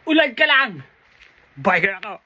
Ulan ka lang! Biker ako!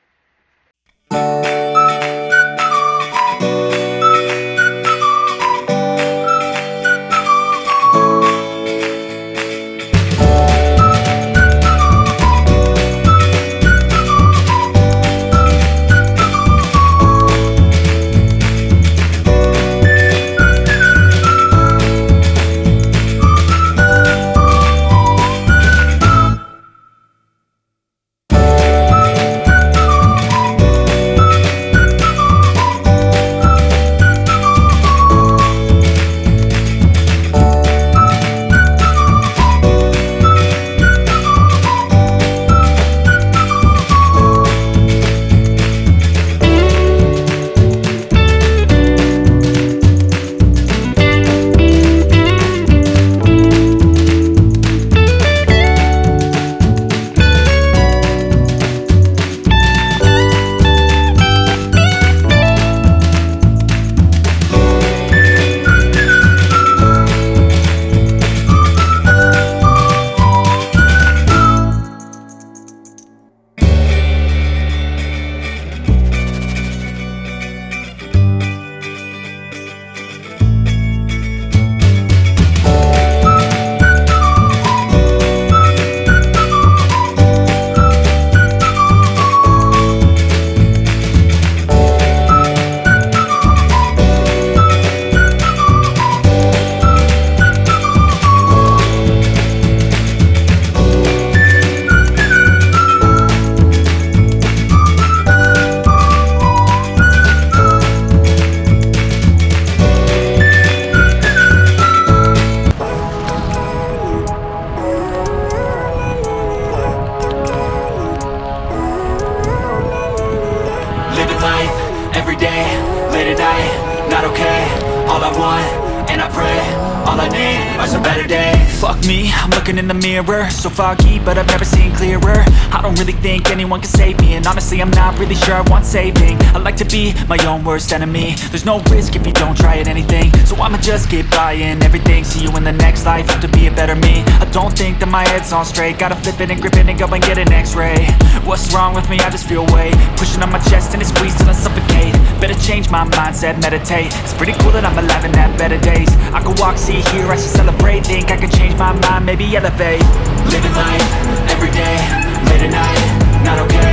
Living life, everyday, late at night, not okay. All I want, and I pray, all I need are some better days. Fuck me, I'm looking in the mirror, so foggy, but I've never seen clearer. I don't really think anyone can save me, and honestly I'm not really sure I want saving. I like to be my own worst enemy. There's no risk if you don't try at anything, so I'ma just keep buying everything. See you in the next life, have to be a better me. I don't think that my head's on straight, gotta flip it and grip it and go and get an x-ray. What's wrong with me? I just feel weight pushing on my chest and it squeezes till I suffocate. Better change my mindset, meditate. It's pretty cool that I'm alive and have better days. I could walk, see, hear, I should celebrate. Think I could change my mind, maybe elevate. Living life, everyday, late at night, not okay.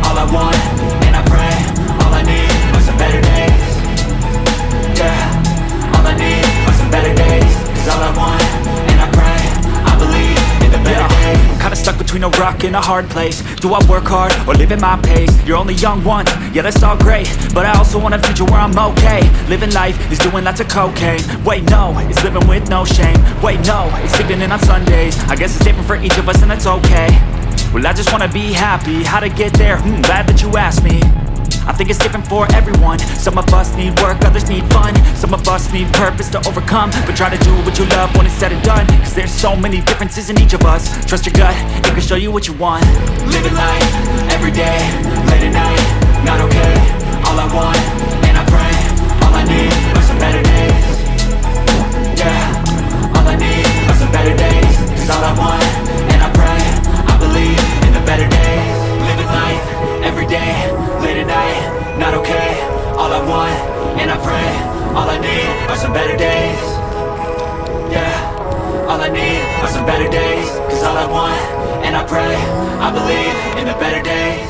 All I want, and I pray, all I need are some better days. Yeah, all I need are some better days. Cause all I want, and I pray, I believe in the better days. I'm kinda stuck between a rock and a hard place. Do I work hard or live at my pace? You're only young once, yeah that's all great, but I also want a future where I'm okay. Living life is doing lots of cocaine. Wait no, it's living with no shame. Wait no, it's sleeping in on Sundays. I guess it's different for each of us and that's okay. Well I just wanna be happy, how to get there? Glad that you asked me. I think it's different for everyone. Some of us need work, others need fun. Some of us need purpose to overcome. But try to do what you love when it's said and done. Cause there's so many differences in each of us. Trust your gut, it can show you what you want. Living life, everyday, late at night, not okay. All I want, and I pray, all I need are some better days. Yeah, all I need are some better days. Cause all I want, and I pray, I believe in the better days. Living life, everyday, late at night, not okay. All I want, and I pray, all I need are some better days. Yeah, all I need are some better days. Cause all I want, and I pray, I believe in the better days.